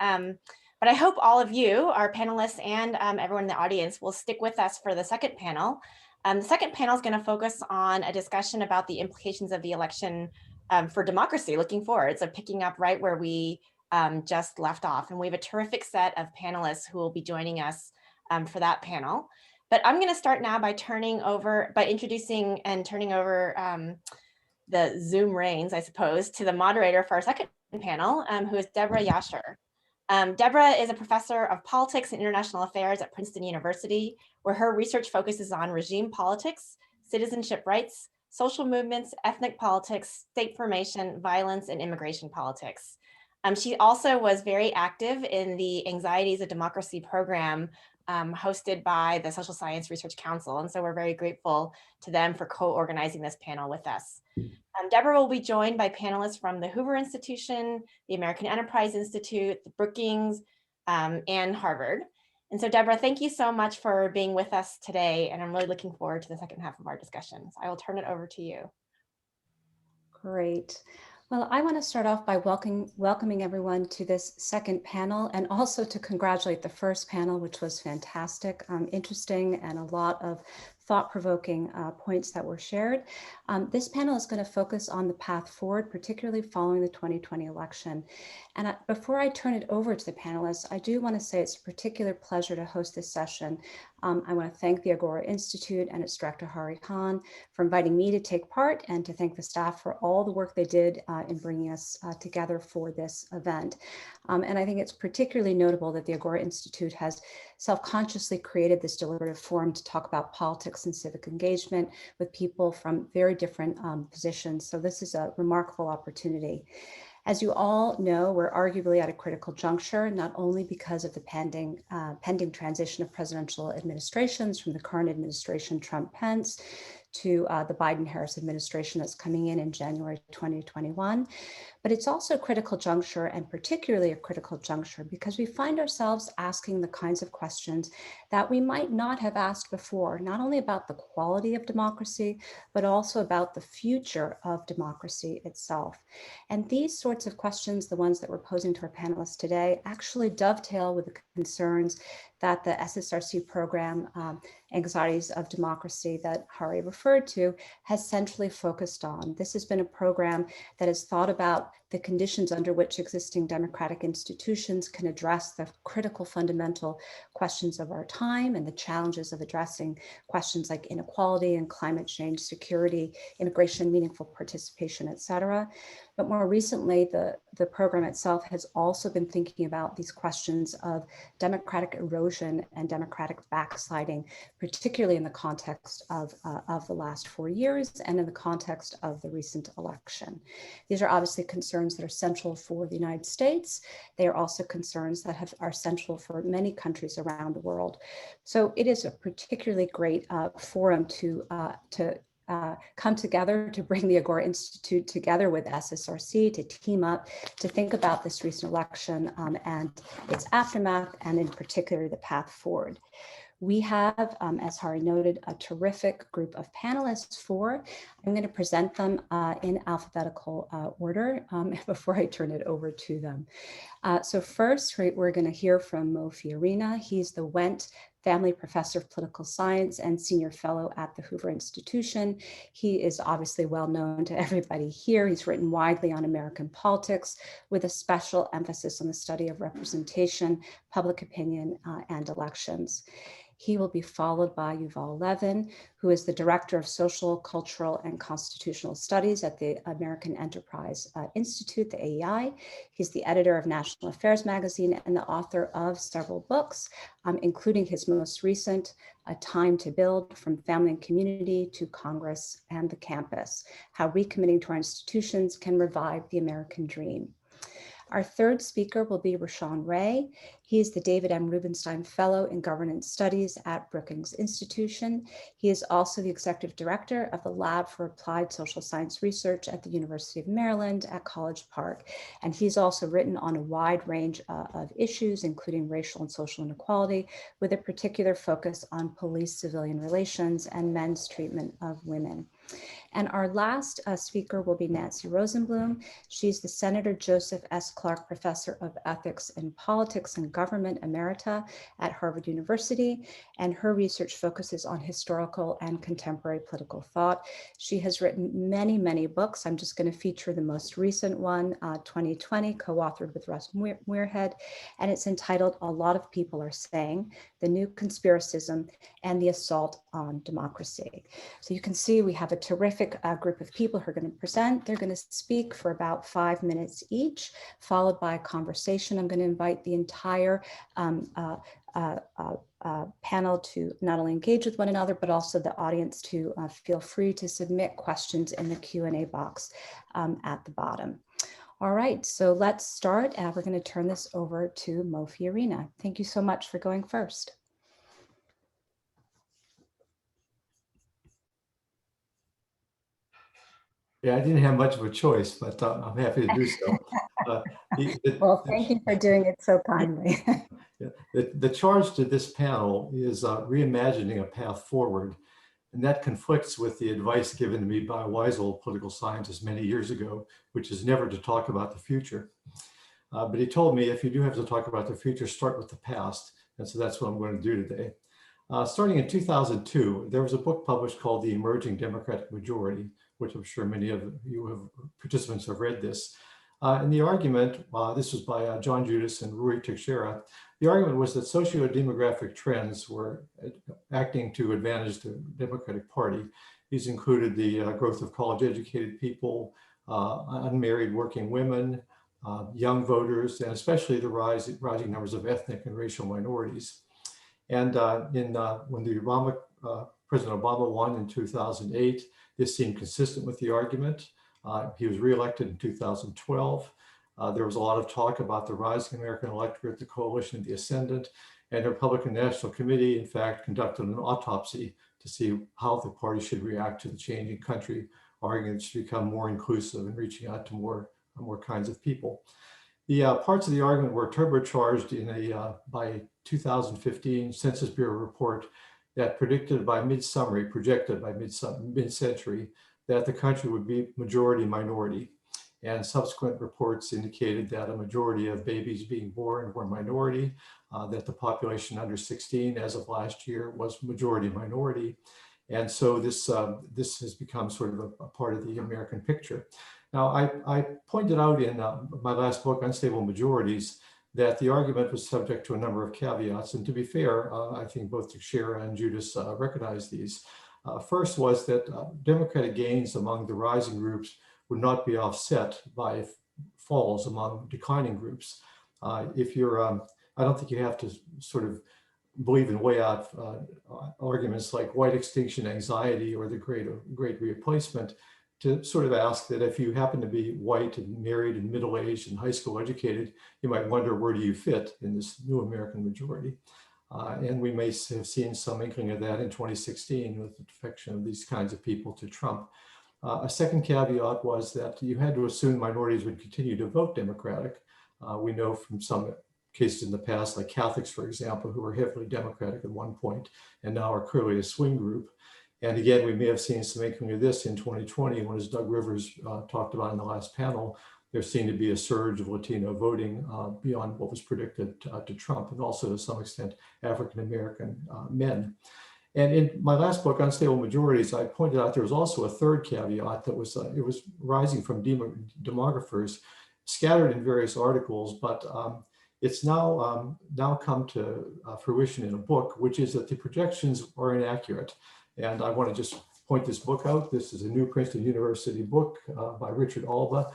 But I hope all of you, our panelists and everyone in the audience, will stick with us for the second panel. The second panel is going to focus on a discussion about the implications of the election for democracy looking forward. So picking up right where we just left off. And we have a terrific set of panelists who will be joining us for that panel. But I'm going to start now by introducing and turning over the Zoom reins, I suppose, to the moderator for our second panel, who is Deborah Yasher. Deborah is a professor of politics and international affairs at Princeton University, where her research focuses on regime politics, citizenship rights, social movements, ethnic politics, state formation, violence, and immigration politics. She also was very active in the Anxieties of Democracy program hosted by the Social Science Research Council. And so we're very grateful to them for co-organizing this panel with us. Deborah will be joined by panelists from the Hoover Institution, the American Enterprise Institute, the Brookings, and Harvard. And so Deborah, thank you so much for being with us today. And I'm really looking forward to the second half of our discussion. So I will turn it over to you. Great. Well, I want to start off by welcoming everyone to this second panel, and also to congratulate the first panel, which was fantastic, interesting, and a lot of thought-provoking points that were shared. This panel is going to focus on the path forward, particularly following the 2020 election. And before I turn it over to the panelists, I do want to say it's a particular pleasure to host this session. I want to thank the Agora Institute and its director, Hari Khan, for inviting me to take part, and to thank the staff for all the work they did in bringing us together for this event. And I think it's particularly notable that the Agora Institute has self-consciously created this deliberative forum to talk about politics and civic engagement with people from very different positions. So this is a remarkable opportunity. As you all know, we're arguably at a critical juncture, not only because of the pending transition of presidential administrations from the current administration, Trump-Pence, to the Biden-Harris administration that's coming in January 2021. But it's also a critical juncture, and particularly a critical juncture because we find ourselves asking the kinds of questions that we might not have asked before, not only about the quality of democracy, but also about the future of democracy itself. And these sorts of questions, the ones that we're posing to our panelists today, actually dovetail with the concerns that the SSRC program, Anxieties of Democracy, that Hari referred to, has centrally focused on. This has been a program that has thought about the conditions under which existing democratic institutions can address the critical fundamental questions of our time and the challenges of addressing questions like inequality and climate change, security, immigration, meaningful participation, et cetera. But more recently, the program itself has also been thinking about these questions of democratic erosion and democratic backsliding, particularly in the context of the last 4 years and in the context of the recent election. These are obviously concerns that are central for the United States. They are also concerns that are central for many countries around the world. So it is a particularly great forum to come together, to bring the Agora Institute together with SSRC, to team up, to think about this recent election and its aftermath, and in particular, the path forward. We have, as Hari noted, a terrific group of panelists I'm going to present them in alphabetical order before I turn it over to them. So first, we're going to hear from Mo Fiorina. He's the Wendt Family Professor of Political Science and Senior Fellow at the Hoover Institution. He is obviously well known to everybody here. He's written widely on American politics with a special emphasis on the study of representation, public opinion, and elections. He will be followed by Yuval Levin, who is the Director of Social, Cultural, and Constitutional Studies at the American Enterprise Institute, the AEI. He's the editor of National Affairs magazine and the author of several books, including his most recent, A Time to Build, From Family and Community to Congress and the Campus, How Recommitting to Our Institutions Can Revive the American Dream. Our third speaker will be Rashawn Ray. He is the David M. Rubenstein Fellow in Governance Studies at Brookings Institution. He is also the Executive Director of the Lab for Applied Social Science Research at the University of Maryland at College Park. And he's also written on a wide range of issues, including racial and social inequality, with a particular focus on police-civilian relations and men's treatment of women. And our last speaker will be Nancy Rosenblum. She's the Senator Joseph S. Clark Professor of Ethics in Politics and Government Emerita at Harvard University, and her research focuses on historical and contemporary political thought. She has written many, many books. I'm just going to feature the most recent one, 2020, co-authored with Russ Muirhead, and it's entitled A Lot of People Are Saying, The New Conspiracism and the Assault on Democracy. So you can see we have a terrific group of people who are going to present. They're going to speak for about 5 minutes each, followed by a conversation. I'm going to invite the entire panel to not only engage with one another, but also the audience to feel free to submit questions in the Q&A box at the bottom. All right, so let's start. We're going to turn this over to Mo Fiorina. Thank you so much for going first. Yeah, I didn't have much of a choice, but I'm happy to do so. Well, thank you for doing it so kindly. The charge to this panel is reimagining a path forward. And that conflicts with the advice given to me by a wise old political scientist many years ago, which is never to talk about the future. But he told me, if you do have to talk about the future, start with the past. And so that's what I'm going to do today. Starting in 2002, there was a book published called The Emerging Democratic Majority, which I'm sure many of you participants have read this. And the argument, this was by John Judas and Rui Teixeira, the argument was that socio-demographic trends were acting to advantage the Democratic Party. These included the growth of college-educated people, unmarried working women, young voters, and especially the rising numbers of ethnic and racial minorities. And when President Obama won in 2008, this seemed consistent with the argument. He was reelected in 2012. There was a lot of talk about the rising American electorate, the coalition of the ascendant, and the Republican National Committee, in fact, conducted an autopsy to see how the party should react to the changing country, arguing it should become more inclusive and reaching out to more kinds of people. The parts of the argument were turbocharged in by 2015 Census Bureau report that projected by mid-century that the country would be majority minority. And subsequent reports indicated that a majority of babies being born were minority, that the population under 16 as of last year was majority minority. And so this has become sort of a part of the American picture. Now, I pointed out in my last book, Unstable Majorities, that the argument was subject to a number of caveats. And to be fair, I think both Teixeira and Judas recognized these. First was that Democratic gains among the rising groups would not be offset by falls among declining groups. I don't think you have to sort of believe in way out arguments like white extinction anxiety or the great replacement to sort of ask that if you happen to be white and married and middle-aged and high school educated, you might wonder, where do you fit in this new American majority? And we may have seen some inkling of that in 2016 with the defection of these kinds of people to Trump. A second caveat was that you had to assume minorities would continue to vote Democratic. We know from some cases in the past, like Catholics, for example, who were heavily Democratic at one point and now are clearly a swing group. And again, we may have seen some inkling of this in 2020 when, as Doug Rivers talked about in the last panel, there seemed to be a surge of Latino voting beyond what was predicted to Trump, and also to some extent African-American men. And in my last book, Unstable Majorities, I pointed out there was also a third caveat that was it was rising from demographers scattered in various articles, but it's now come to fruition in a book, which is that the projections are inaccurate. And I want to just point this book out. This is a New Princeton University book by Richard Alba,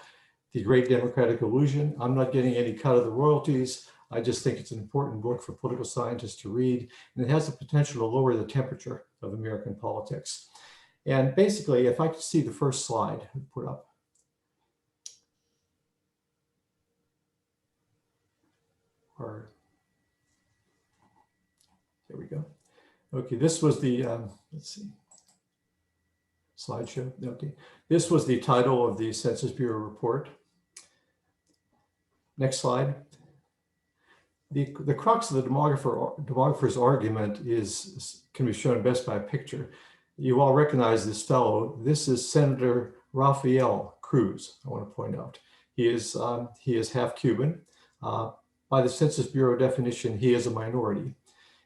The Great Democratic Illusion. I'm not getting any cut of the royalties. I just think it's an important book for political scientists to read, and it has the potential to lower the temperature of American politics. And basically, if I could see the first slide put up. Or, there we go. Okay, this was the, let's see, slideshow. Okay, this was the title of the Census Bureau report. Next slide. The crux of the demographer's argument can be shown best by a picture. You all recognize this fellow. This is Senator Rafael Cruz, I want to point out. He is half Cuban. By the Census Bureau definition, he is a minority.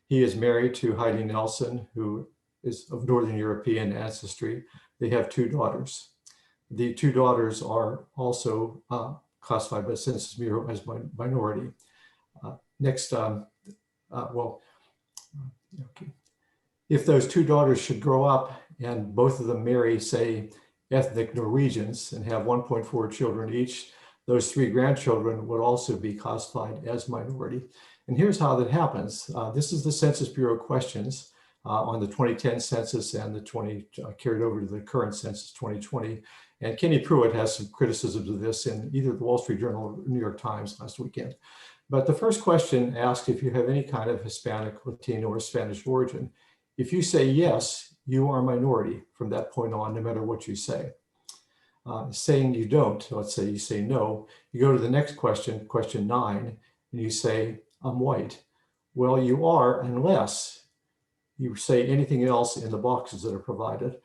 He is married to Heidi Nelson, who is of Northern European ancestry. They have 2 daughters. The 2 daughters are also classified by the Census Bureau as minority. Next, okay. If those 2 daughters should grow up and both of them marry, say, ethnic Norwegians and have 1.4 children each, those 3 grandchildren would also be classified as minority. And here's how that happens. This is the Census Bureau questions on the 2010 census and the carried over to the current census 2020. And Kenny Pruitt has some criticisms of this in either the Wall Street Journal or New York Times last weekend. But the first question asks if you have any kind of Hispanic, Latino, or Spanish origin. If you say yes, you are a minority from that point on, no matter what you say. Saying you don't, let's say you say no, you go to the next question, question 9, and you say, I'm white. Well, you are unless you say anything else in the boxes that are provided.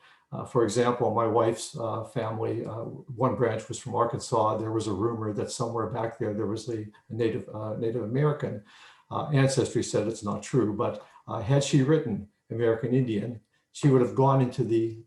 For example, my wife's family, one branch was from Arkansas. There was a rumor that somewhere back there, there was a Native American ancestry. Said it's not true, but had she written American Indian, she would have gone into the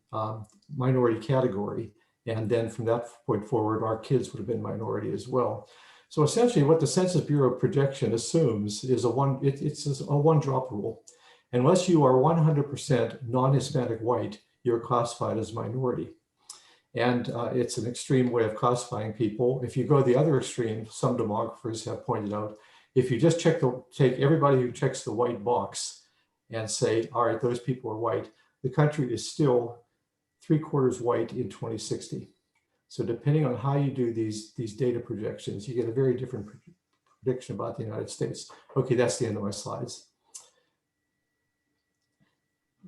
minority category. And then from that point forward, our kids would have been minority as well. So essentially what the Census Bureau projection assumes is it's a one-drop rule. Unless you are 100% non-Hispanic white, you're classified as minority. And it's an extreme way of classifying people. If you go the other extreme, some demographers have pointed out, if you just take everybody who checks the white box and say, all right, those people are white, the country is still 3/4 white in 2060. So depending on how you do these data projections, you get a very different prediction about the United States. Okay, that's the end of my slides.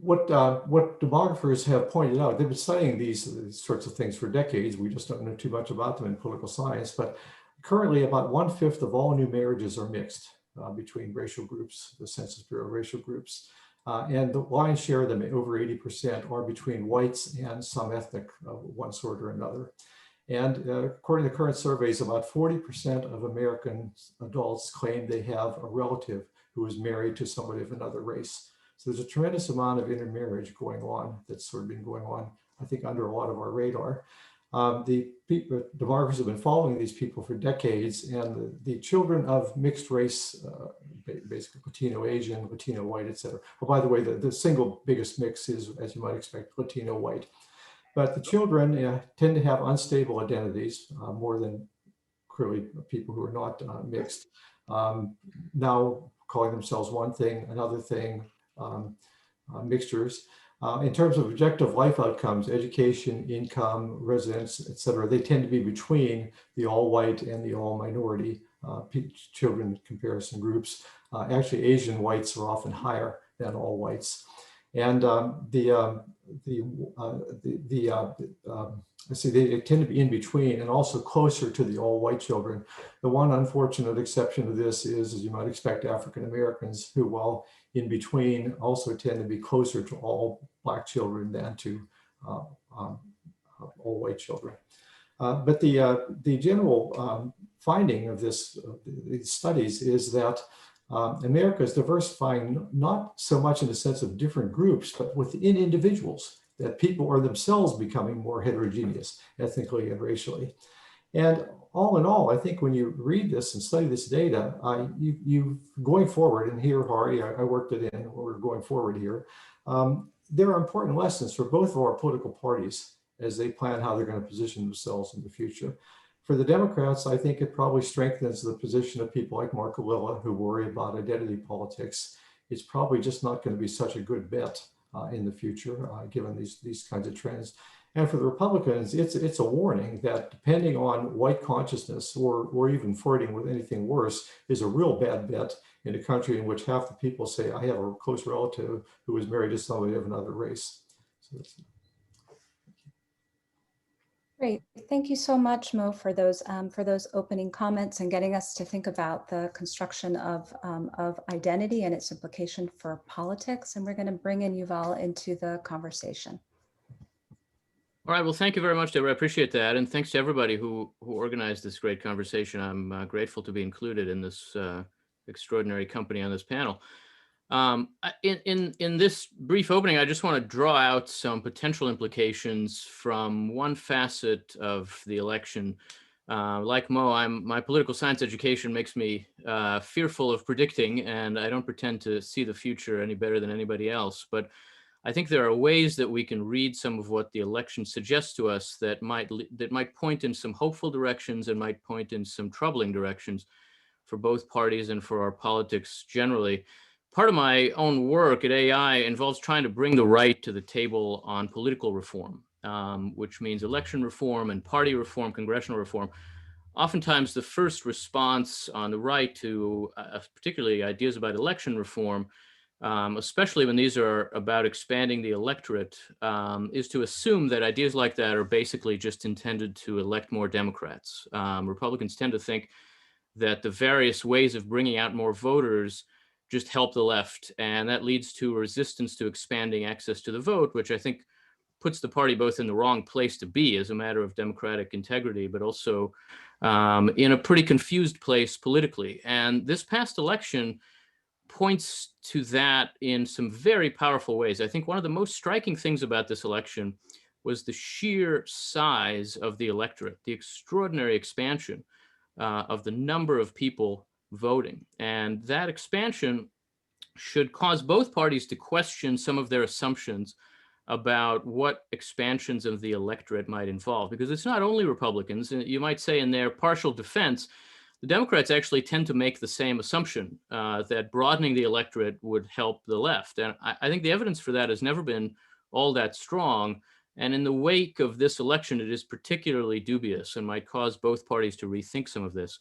What demographers have pointed out, they've been studying these sorts of things for decades. We just don't know too much about them in political science, but currently about 1/5 of all new marriages are mixed between racial groups, the Census Bureau racial groups. And the lion's share of them, over 80%, are between whites and some ethnic of one sort or another. And according to current surveys, about 40% of American adults claim they have a relative who is married to somebody of another race. So there's a tremendous amount of intermarriage going on that's sort of been going on, I think, under a lot of our radar. The demographers have been following these people for decades, and the children of mixed race, basically Latino, Asian, Latino, white, et cetera. Oh, by the way, the single biggest mix is, as you might expect, Latino, white. But the children tend to have unstable identities, more than clearly people who are not mixed. Now calling themselves one thing, another thing, mixtures. In terms of objective life outcomes, education, income, residence, et cetera, they tend to be between the all white and the all minority children comparison groups. Actually, Asian whites are often higher than all whites. And they tend to be in between and also closer to the all white children. The one unfortunate exception to this is, as you might expect, African Americans, who, while in between, also tend to be closer to all Black children than to all white children. But the general finding of these studies is that America is diversifying not so much in the sense of different groups, but within individuals, that people are themselves becoming more heterogeneous ethnically and racially. And all in all, I think when you read this and study this data, you going forward, and here, Hari, I worked it in, we're going forward here, there are important lessons for both of our political parties as they plan how they're going to position themselves in the future. For the Democrats, I think it probably strengthens the position of people like Mark Lilla, who worry about identity politics. It's probably just not going to be such a good bet in the future, given these kinds of trends. And for the Republicans, it's a warning that depending on white consciousness or even flirting with anything worse is a real bad bet in a country in which half the people say, I have a close relative who was married to somebody of another race. So Great. Thank you so much, Mo, for those opening comments and getting us to think about the construction of identity and its implication for politics. And we're going to bring in Yuval into the conversation. All right. Well, thank you very much, Deborah. I appreciate that. And thanks to everybody who organized this great conversation. I'm grateful to be included in this extraordinary company on this panel. In this brief opening, I just want to draw out some potential implications from one facet of the election. Like Mo, my political science education makes me fearful of predicting, and I don't pretend to see the future any better than anybody else. But I think there are ways that we can read some of what the election suggests to us that might point in some hopeful directions and might point in some troubling directions for both parties and for our politics generally. Part of my own work at AI involves trying to bring the right to the table on political reform, which means election reform and party reform, congressional reform. Oftentimes, the first response on the right to particularly ideas about election reform, especially when these are about expanding the electorate, is to assume that ideas like that are basically just intended to elect more Democrats. Republicans tend to think that the various ways of bringing out more voters just help the left, and that leads to resistance to expanding access to the vote, which I think puts the party both in the wrong place to be as a matter of democratic integrity, but also in a pretty confused place politically. And this past election points to that in some very powerful ways. I think one of the most striking things about this election was the sheer size of the electorate, the extraordinary expansion of the number of people voting. And that expansion should cause both parties to question some of their assumptions about what expansions of the electorate might involve, because it's not only Republicans. You might say in their partial defense, the Democrats actually tend to make the same assumption that broadening the electorate would help the left. And I think the evidence for that has never been all that strong. And in the wake of this election, it is particularly dubious and might cause both parties to rethink some of this.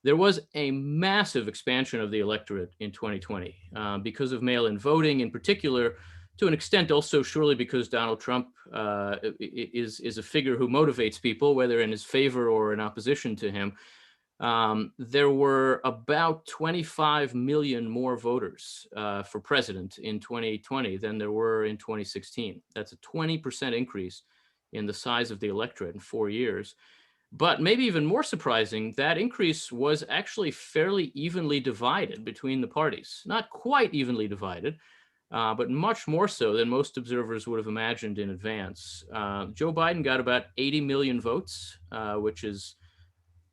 There was a massive expansion of the electorate in 2020 because of mail-in voting in particular, to an extent also surely because Donald Trump is a figure who motivates people, whether in his favor or in opposition to him. There were about 25 million more voters for president in 2020 than there were in 2016. That's a 20% increase in the size of the electorate in 4 years. But maybe even more surprising, that increase was actually fairly evenly divided between the parties. Not quite evenly divided, but much more so than most observers would have imagined in advance. Joe Biden got about 80 million votes, which is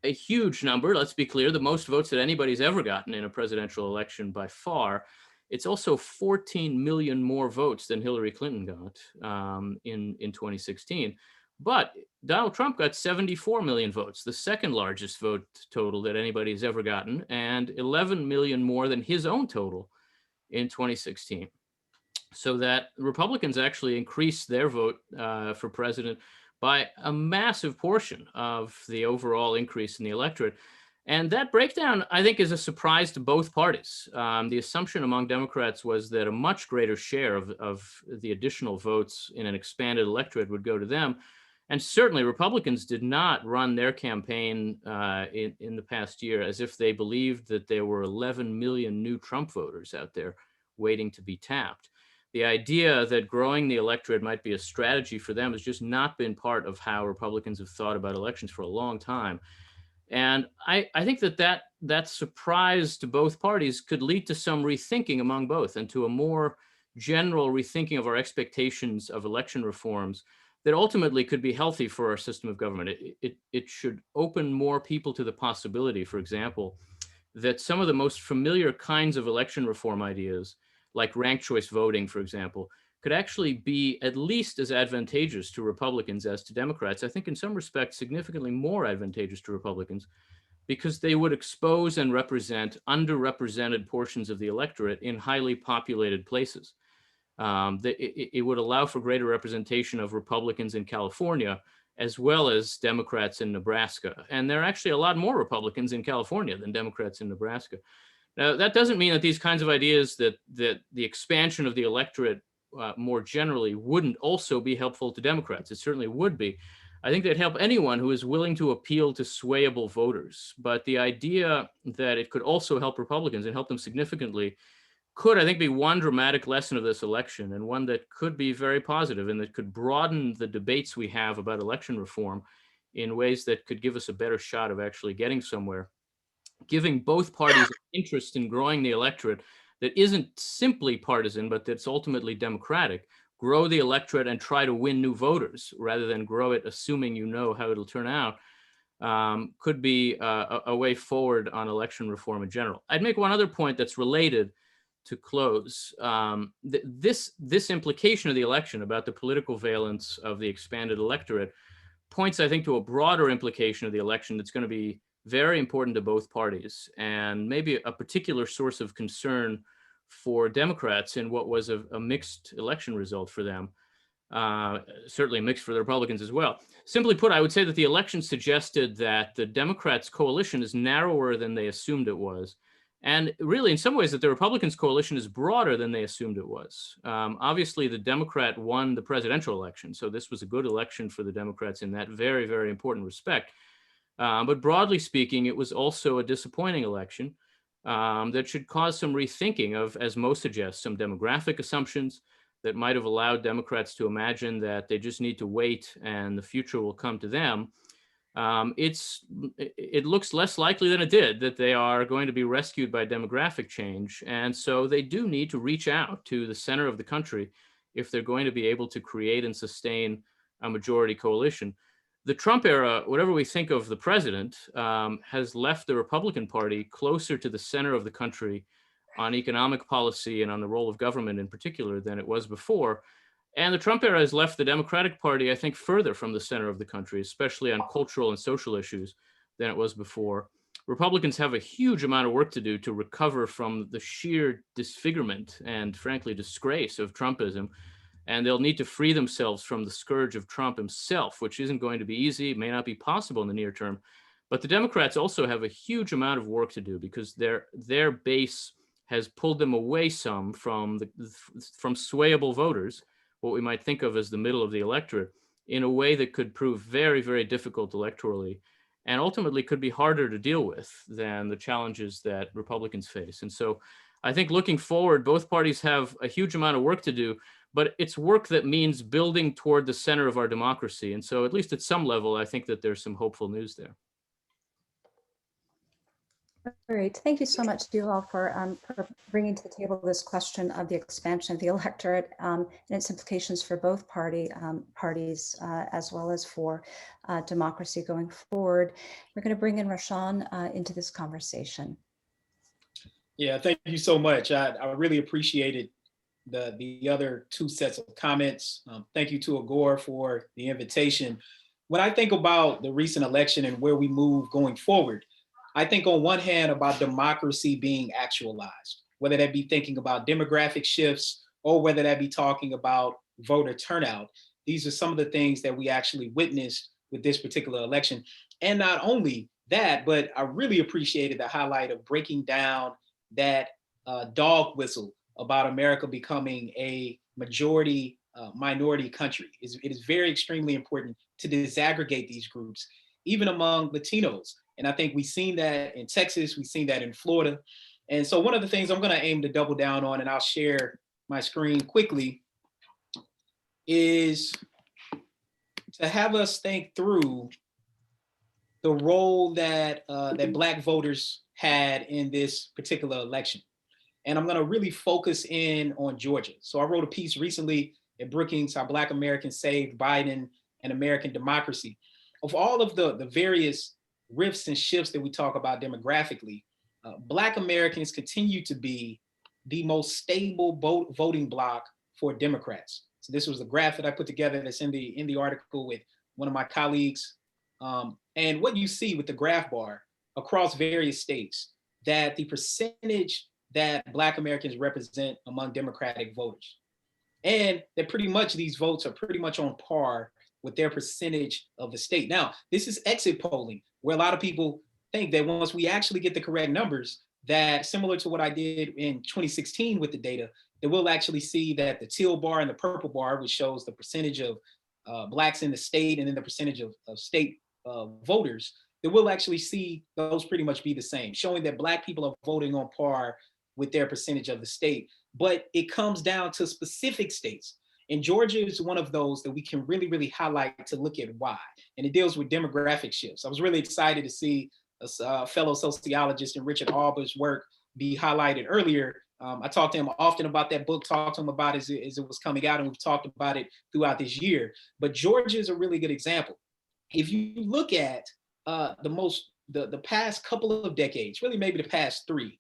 a huge number. Let's be clear, the most votes that anybody's ever gotten in a presidential election by far. It's also 14 million more votes than Hillary Clinton got in 2016. But Donald Trump got 74 million votes, the second largest vote total that anybody's ever gotten, and 11 million more than his own total in 2016. So that Republicans actually increased their vote for president by a massive portion of the overall increase in the electorate. And that breakdown, I think, is a surprise to both parties. The assumption among Democrats was that a much greater share of the additional votes in an expanded electorate would go to them. And certainly Republicans did not run their campaign in the past year as if they believed that there were 11 million new Trump voters out there waiting to be tapped. The idea that growing the electorate might be a strategy for them has just not been part of how Republicans have thought about elections for a long time. And I think that surprise to both parties could lead to some rethinking among both and to a more general rethinking of our expectations of election reforms that ultimately could be healthy for our system of government. It should open more people to the possibility, for example, that some of the most familiar kinds of election reform ideas, like ranked choice voting, for example, could actually be at least as advantageous to Republicans as to Democrats. I think in some respects, significantly more advantageous to Republicans, because they would expose and represent underrepresented portions of the electorate in highly populated places. It would allow for greater representation of Republicans in California, as well as Democrats in Nebraska. And there are actually a lot more Republicans in California than Democrats in Nebraska. Now, that doesn't mean that these kinds of ideas that the expansion of the electorate more generally wouldn't also be helpful to Democrats. It certainly would be. I think they'd help anyone who is willing to appeal to swayable voters. But the idea that it could also help Republicans and help them significantly could, I think, be one dramatic lesson of this election, and one that could be very positive and that could broaden the debates we have about election reform in ways that could give us a better shot of actually getting somewhere, giving both parties an interest in growing the electorate that isn't simply partisan, but that's ultimately democratic. Grow the electorate and try to win new voters rather than grow it assuming you know how it'll turn out, could be a way forward on election reform in general. I'd make one other point that's related to close. This implication of the election about the political valence of the expanded electorate points, I think, to a broader implication of the election that's going to be very important to both parties, and maybe a particular source of concern for Democrats in what was a mixed election result for them. Certainly mixed for the Republicans as well. Simply put, I would say that the election suggested that the Democrats' coalition is narrower than they assumed it was. And really, in some ways, that the Republicans' coalition is broader than they assumed it was. Obviously, the Democrat won the presidential election, so this was a good election for the Democrats in that very, very important respect. But broadly speaking, it was also a disappointing election that should cause some rethinking of, as Mo suggests, some demographic assumptions that might have allowed Democrats to imagine that they just need to wait and the future will come to them. It looks less likely than it did that they are going to be rescued by demographic change. And so they do need to reach out to the center of the country if they're going to be able to create and sustain a majority coalition. The Trump era, whatever we think of the president, has left the Republican Party closer to the center of the country on economic policy and on the role of government in particular than it was before. And the Trump era has left the Democratic Party, I think, further from the center of the country, especially on cultural and social issues than it was before. Republicans have a huge amount of work to do to recover from the sheer disfigurement and, frankly, disgrace of Trumpism. And they'll need to free themselves from the scourge of Trump himself, which isn't going to be easy, may not be possible in the near term. But the Democrats also have a huge amount of work to do because their base has pulled them away some from swayable voters, what we might think of as the middle of the electorate, in a way that could prove very, very difficult electorally, and ultimately could be harder to deal with than the challenges that Republicans face. And so I think looking forward, both parties have a huge amount of work to do, but it's work that means building toward the center of our democracy. And so at least at some level, I think that there's some hopeful news there. Great. Thank you so much to you all for bringing to the table this question of the expansion of the electorate and its implications for both parties, as well as for democracy going forward. We're going to bring in Rashawn into this conversation. Yeah, thank you so much. I really appreciated the other two sets of comments. Thank you to Agora for the invitation. When I think about the recent election and where we move going forward, I think on one hand about democracy being actualized, whether that be thinking about demographic shifts or whether that be talking about voter turnout. These are some of the things that we actually witnessed with this particular election. And not only that, but I really appreciated the highlight of breaking down that dog whistle about America becoming a majority minority country. It is very extremely important to disaggregate these groups, even among Latinos. And I think we've seen that in Texas, we've seen that in Florida. And so one of the things I'm going to aim to double down on, and I'll share my screen quickly, is to have us think through the role that that Black voters had in this particular election. And I'm going to really focus in on Georgia. So I wrote a piece recently at Brookings, How Black Americans Saved Biden and American Democracy. Of all of the various rifts and shifts that we talk about demographically, Black Americans continue to be the most stable voting bloc for Democrats. So this was a graph that I put together that's in the article with one of my colleagues. And what you see with the graph bar across various states, that the percentage that Black Americans represent among Democratic voters, and that pretty much these votes are pretty much on par with their percentage of the state. Now, this is exit polling, where a lot of people think that once we actually get the correct numbers, that similar to what I did in 2016 with the data, that we'll actually see that the teal bar and the purple bar, which shows the percentage of Blacks in the state and then the percentage of state voters, then we'll actually see those pretty much be the same, showing that Black people are voting on par with their percentage of the state. But it comes down to specific states. And Georgia is one of those that we can really, really highlight to look at why. And it deals with demographic shifts. I was really excited to see a fellow sociologist and Richard Albert's work be highlighted earlier. I talked to him often about that book, talked to him about it as it was coming out, and we've talked about it throughout this year. But Georgia is a really good example. If you look at the past couple of decades, really maybe the past 3,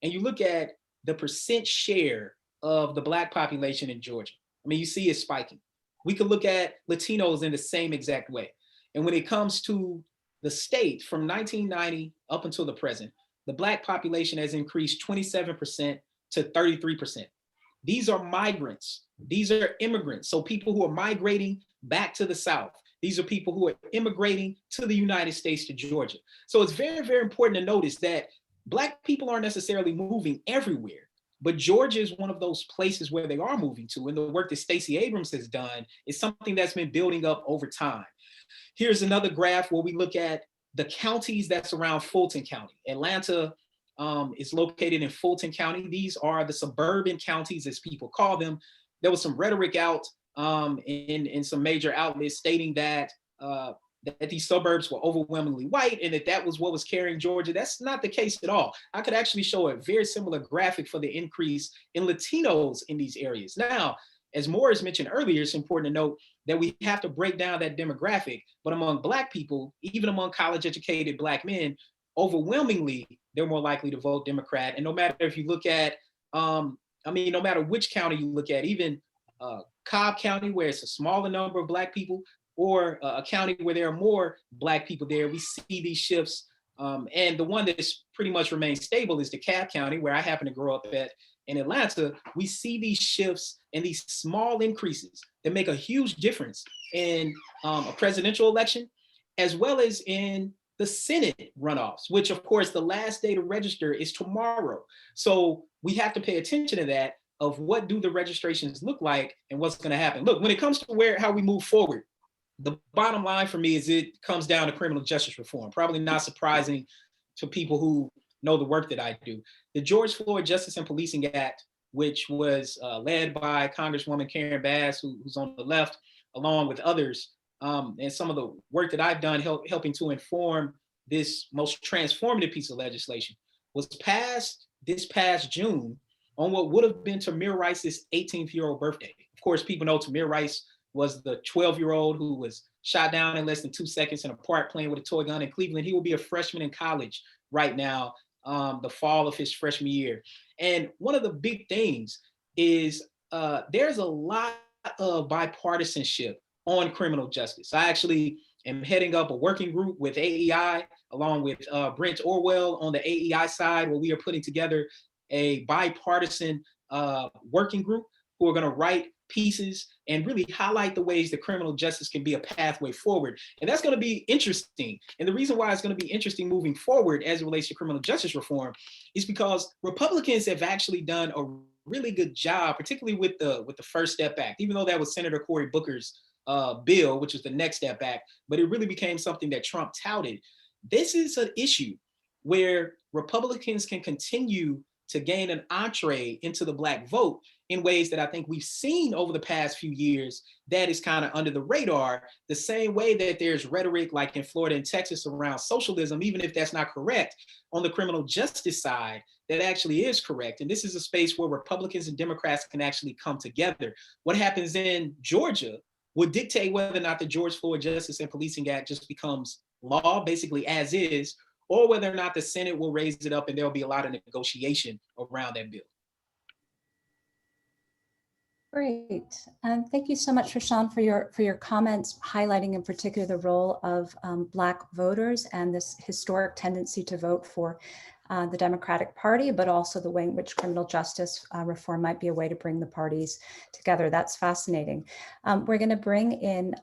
and you look at the percent share of the Black population in Georgia, I mean, you see it spiking. We could look at Latinos in the same exact way. And when it comes to the state, from 1990 up until the present, the Black population has increased 27% to 33%. These are migrants. These are immigrants. So people who are migrating back to the South. These are people who are immigrating to the United States, to Georgia. So it's very, very important to notice that Black people aren't necessarily moving everywhere, but Georgia is one of those places where they are moving to. And the work that Stacey Abrams has done is something that's been building up over time. Here's another graph where we look at the counties that surround Fulton County. Atlanta is located in Fulton County. These are the suburban counties, as people call them. There was some rhetoric out in some major outlets stating that that these suburbs were overwhelmingly white and that was what was carrying Georgia. That's not the case at all. I could actually show a very similar graphic for the increase in Latinos in these areas. Now, as Morris mentioned earlier, it's important to note that we have to break down that demographic, but among Black people, even among college-educated Black men, overwhelmingly, they're more likely to vote Democrat. And no matter if you look at, no matter which county you look at, even Cobb County, where it's a smaller number of Black people, or a county where there are more Black people there, we see these shifts. And the one that's pretty much remained stable is DeKalb County, where I happen to grow up at in Atlanta. We see these shifts and these small increases that make a huge difference in a presidential election, as well as in the Senate runoffs, which of course the last day to register is tomorrow. So we have to pay attention to that, of what do the registrations look like and what's going to happen. Look, when it comes to how we move forward, the bottom line for me is it comes down to criminal justice reform. Probably not surprising to people who know the work that I do. The George Floyd Justice and Policing Act, which was led by Congresswoman Karen Bass, who's on the left, along with others, and some of the work that I've done helping to inform this most transformative piece of legislation, was passed this past June on what would have been Tamir Rice's 18th-year-old birthday. Of course, people know Tamir Rice was the 12-year-old who was shot down in less than 2 seconds in a park playing with a toy gun in Cleveland. He will be a freshman in college right now, the fall of his freshman year. And one of the big things is there's a lot of bipartisanship on criminal justice. I actually am heading up a working group with AEI, along with Brent Orwell on the AEI side, where we are putting together a bipartisan working group who are going to write pieces and really highlight the ways that criminal justice can be a pathway forward. And that's going to be interesting. And the reason why it's going to be interesting moving forward as it relates to criminal justice reform is because Republicans have actually done a really good job, particularly with the First Step Act, even though that was Senator Cory Booker's bill, which was the Next Step Act, but it really became something that Trump touted. This is an issue where Republicans can continue to gain an entree into the Black vote in ways that I think we've seen over the past few years that is kind of under the radar, the same way that there's rhetoric like in Florida and Texas around socialism, even if that's not correct, on the criminal justice side, that actually is correct. And this is a space where Republicans and Democrats can actually come together. What happens in Georgia would dictate whether or not the George Floyd Justice and Policing Act just becomes law, basically as is, or whether or not the Senate will raise it up and there'll be a lot of negotiation around that bill. Great. Thank you so much, Rashawn, for your comments, highlighting in particular the role of Black voters and this historic tendency to vote for the Democratic Party, but also the way in which criminal justice reform might be a way to bring the parties together. That's fascinating. We're going to bring in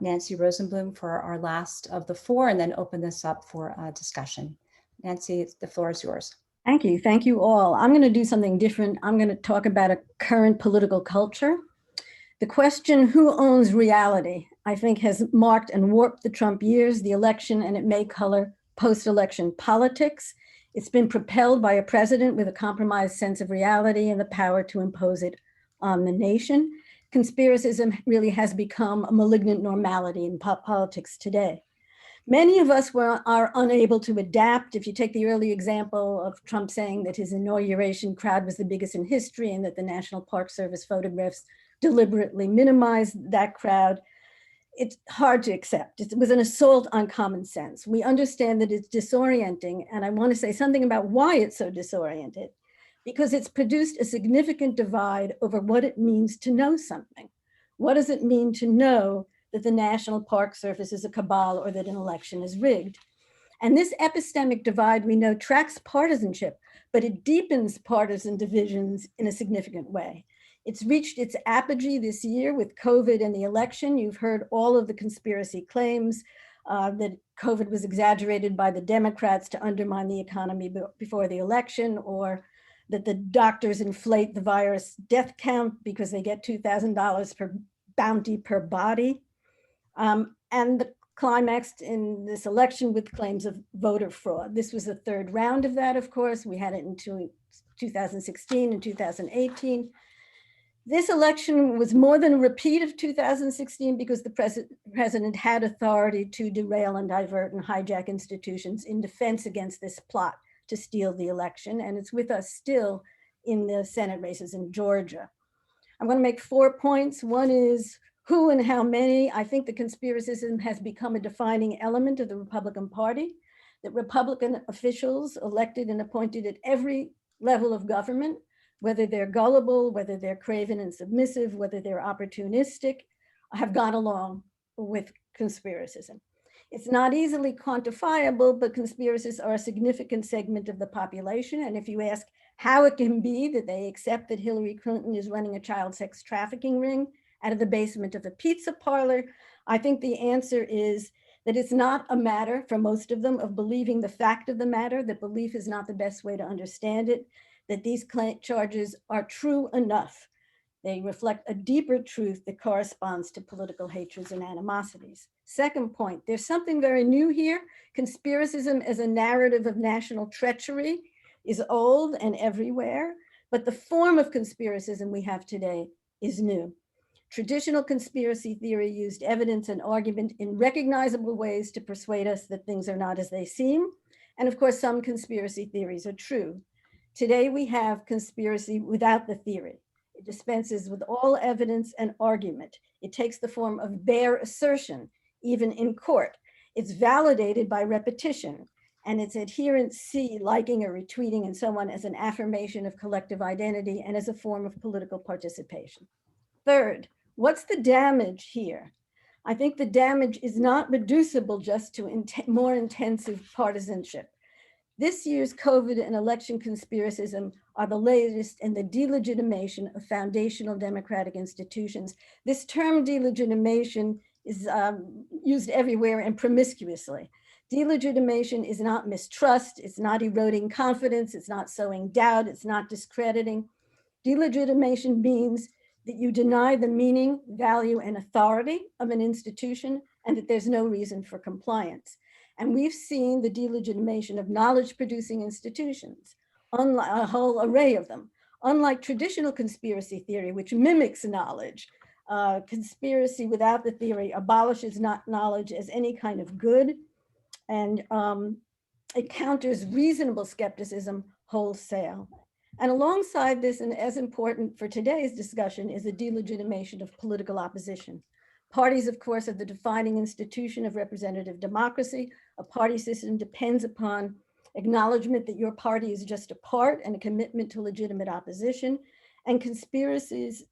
Nancy Rosenblum for our last of the four, and then open this up for discussion. Nancy, the floor is yours. Thank you. Thank you all. I'm going to do something different. I'm going to talk about a current political culture The question, who owns reality, I think has marked and warped the Trump years, the election, and it may color post-election politics. It's been propelled by a president with a compromised sense of reality and the power to impose it on the nation. Conspiracism really has become a malignant normality in politics today. Many of us are unable to adapt. If you take the early example of Trump saying that his inauguration crowd was the biggest in history and that the National Park Service photographs deliberately minimized that crowd, it's hard to accept. It was an assault on common sense. We understand that it's disorienting, and I want to say something about why it's so disoriented, because it's produced a significant divide over what it means to know something. What does it mean to know that the National Park Service is a cabal or that an election is rigged? And this epistemic divide, we know, tracks partisanship, but it deepens partisan divisions in a significant way. It's reached its apogee this year with COVID and the election. You've heard all of the conspiracy claims that COVID was exaggerated by the Democrats to undermine the economy before the election, or that the doctors inflate the virus death count because they get $2,000 per bounty per body. And the climaxed in this election with claims of voter fraud. This was the third round of that, of course. We had it in 2016 and 2018. This election was more than a repeat of 2016 because the president had authority to derail and divert and hijack institutions in defense against this plot to steal the election. And it's with us still in the Senate races in Georgia. I'm going to make 4 points. One is who and how many. I think the conspiracism has become a defining element of the Republican Party, that Republican officials elected and appointed at every level of government, whether they're gullible, whether they're craven and submissive, whether they're opportunistic, have gone along with conspiracism. It's not easily quantifiable, but conspiracists are a significant segment of the population. And if you ask how it can be that they accept that Hillary Clinton is running a child sex trafficking ring out of the basement of a pizza parlor, I think the answer is that it's not a matter for most of them of believing the fact of the matter, that belief is not the best way to understand it, that these charges are true enough. They reflect a deeper truth that corresponds to political hatreds and animosities. Second point, there's something very new here. Conspiracism as a narrative of national treachery is old and everywhere, but the form of conspiracism we have today is new. Traditional conspiracy theory used evidence and argument in recognizable ways to persuade us that things are not as they seem. And of course, some conspiracy theories are true. Today, we have conspiracy without the theory. It dispenses with all evidence and argument. It takes the form of bare assertion, even in court. It's validated by repetition, and its adherents see liking or retweeting and so on as an affirmation of collective identity and as a form of political participation. Third, what's the damage here? I think the damage is not reducible just to more intensive partisanship. This year's COVID and election conspiracism are the latest in the delegitimation of foundational democratic institutions. This term delegitimation is used everywhere and promiscuously. Delegitimation is not mistrust, it's not eroding confidence, it's not sowing doubt, it's not discrediting. Delegitimation means that you deny the meaning, value, and authority of an institution and that there's no reason for compliance. And we've seen the delegitimation of knowledge-producing institutions, a whole array of them. Unlike traditional conspiracy theory, which mimics knowledge, conspiracy without the theory abolishes not knowledge as any kind of good, and it counters reasonable skepticism wholesale. And alongside this, and as important for today's discussion, is the delegitimation of political opposition. Parties, of course, are the defining institution of representative democracy. A party system depends upon acknowledgement that your party is just a part and a commitment to legitimate opposition. And conspiracism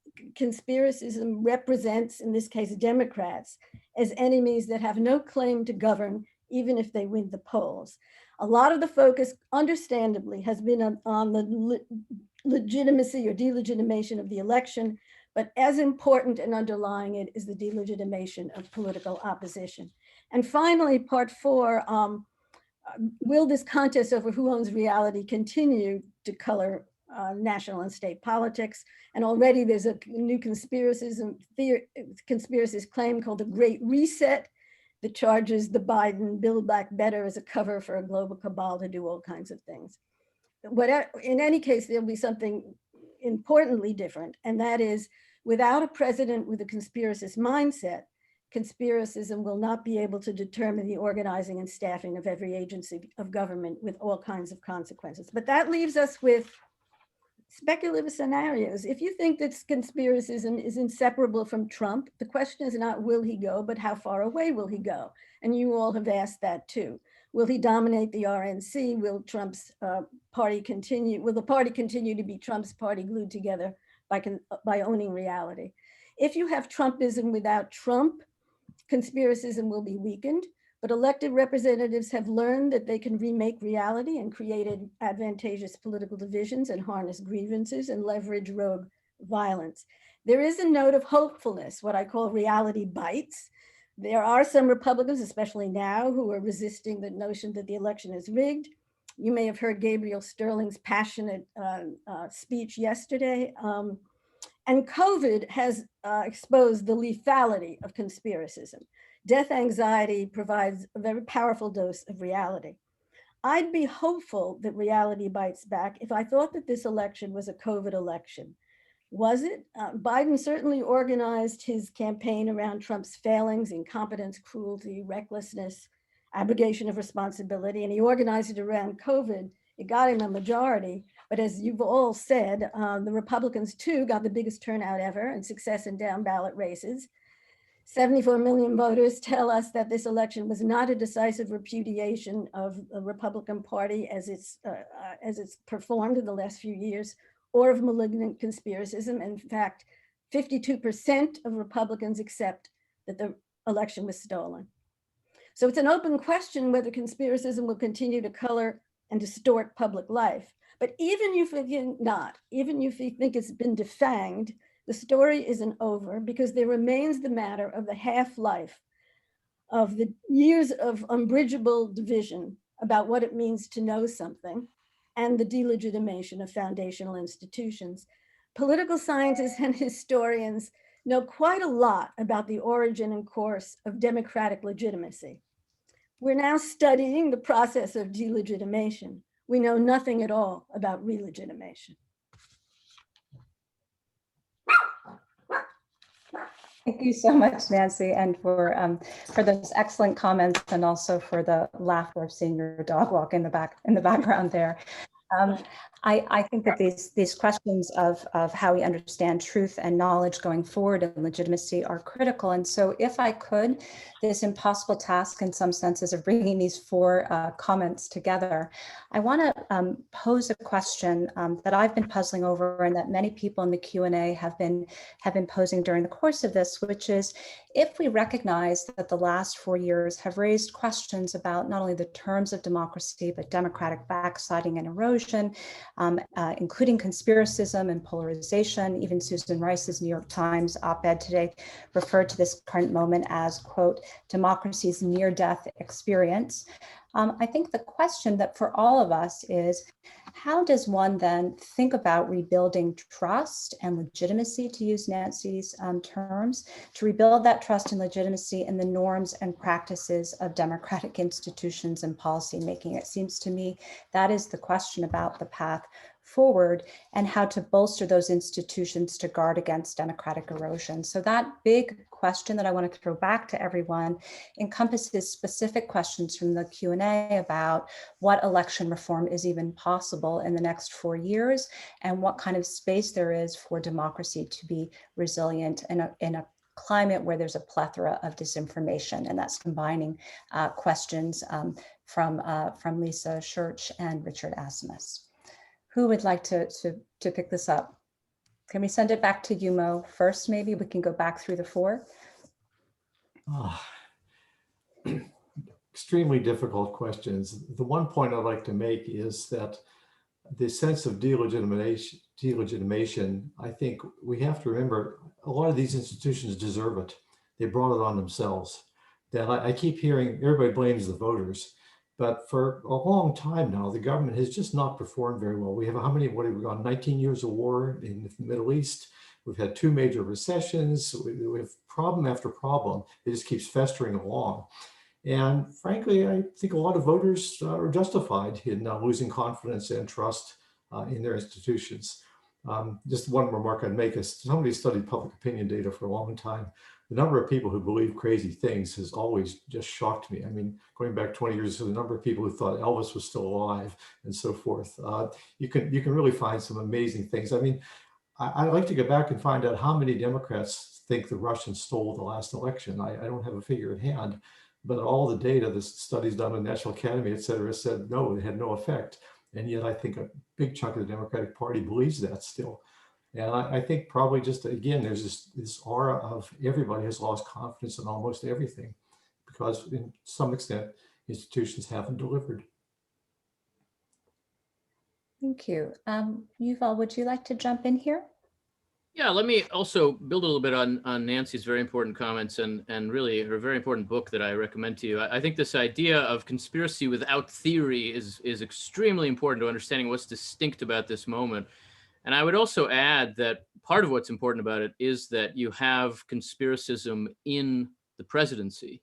represents, in this case, Democrats as enemies that have no claim to govern, even if they win the polls. A lot of the focus, understandably, has been on the legitimacy or delegitimation of the election, but as important and underlying it is the delegitimation of political opposition. And finally, part 4, will this contest over who owns reality continue to color national and state politics. And already there's a new conspiracist claim called the Great Reset that charges the Biden Build Back Better as a cover for a global cabal to do all kinds of things. In any case, there'll be something importantly different, and that is without a president with a conspiracist mindset, conspiracism will not be able to determine the organizing and staffing of every agency of government with all kinds of consequences. But that leaves us with speculative scenarios. If you think that conspiracism is inseparable from Trump, the question is not will he go, but how far away will he go? And you all have asked that too. Will he dominate the RNC? Will Trump's party continue? Will the party continue to be Trump's party glued together by owning reality? If you have Trumpism without Trump, conspiracism will be weakened, but elected representatives have learned that they can remake reality and create advantageous political divisions and harness grievances and leverage rogue violence. There is a note of hopefulness, what I call reality bites. There are some Republicans, especially now, who are resisting the notion that the election is rigged. You may have heard Gabriel Sterling's passionate speech yesterday. And COVID has exposed the lethality of conspiracism. Death anxiety provides a very powerful dose of reality. I'd be hopeful that reality bites back if I thought that this election was a COVID election. Was it? Biden certainly organized his campaign around Trump's failings, incompetence, cruelty, recklessness, abrogation of responsibility, and he organized it around COVID. It got him a majority, but as you've all said, the Republicans too got the biggest turnout ever and success in down ballot races. 74 million voters tell us that this election was not a decisive repudiation of the Republican Party as it's performed in the last few years, or of malignant conspiracism. In fact, 52% of Republicans accept that the election was stolen. So it's an open question whether conspiracism will continue to color and distort public life. But even if you think it's been defanged, the story isn't over because there remains the matter of the half-life of the years of unbridgeable division about what it means to know something and the delegitimation of foundational institutions. Political scientists and historians know quite a lot about the origin and course of democratic legitimacy. We're now studying the process of delegitimation. We know nothing at all about relegitimation. Thank you so much, Nancy, and for those excellent comments, and also for the laughter of seeing your dog walk in the background there. I think that these questions of how we understand truth and knowledge going forward and legitimacy are critical. And so if I could, this impossible task in some senses of bringing these four comments together, I want to pose a question that I've been puzzling over and that many people in the Q&A have been posing during the course of this, which is, if we recognize that the last 4 years have raised questions about not only the terms of democracy, but democratic backsliding and erosion, including conspiracism and polarization. Even Susan Rice's New York Times op-ed today referred to this current moment as, quote, democracy's near-death experience. I think the question that for all of us is, how does one then think about rebuilding trust and legitimacy, to use Nancy's terms, to rebuild that trust and legitimacy in the norms and practices of democratic institutions and policymaking? It seems to me that is the question about the path forward and how to bolster those institutions to guard against democratic erosion. So that big question that I want to throw back to everyone encompasses specific questions from the Q&A about what election reform is even possible in the next 4 years and what kind of space there is for democracy to be resilient in a climate where there's a plethora of disinformation. And that's combining questions from Lisa Schurch and Richard Asimus. Who would like to pick this up? Can we send it back to you, Mo, first? Maybe we can go back through the four. Extremely difficult questions. The one point I'd like to make is that the sense of delegitimation, I think we have to remember, a lot of these institutions deserve it. They brought it on themselves. That I keep hearing everybody blames the voters, But for a long time now, the government has just not performed very well. We have how many, what have we gone, 19 years of war in the Middle East. We've had 2 major recessions. We have problem after problem. It just keeps festering along. And frankly, I think a lot of voters are justified in losing confidence and trust in their institutions. Just one remark I'd make is somebody studied public opinion data for a long time. The number of people who believe crazy things has always just shocked me. I mean, going back 20 years, the number of people who thought Elvis was still alive and so forth. You can really find some amazing things. I mean, I'd like to go back and find out how many Democrats think the Russians stole the last election. I don't have a figure at hand, but all the data, the studies done in the National Academy, et cetera, said no, it had no effect. And yet I think a big chunk of the Democratic Party believes that still. And I think probably just, again, there's this aura of everybody has lost confidence in almost everything because in some extent, institutions haven't delivered. Thank you. Yuval, would you like to jump in here? Yeah, let me also build a little bit on Nancy's very important comments and really her very important book that I recommend to you. I think this idea of conspiracy without theory is extremely important to understanding what's distinct about this moment. And I would also add that part of what's important about it is that you have conspiracism in the presidency.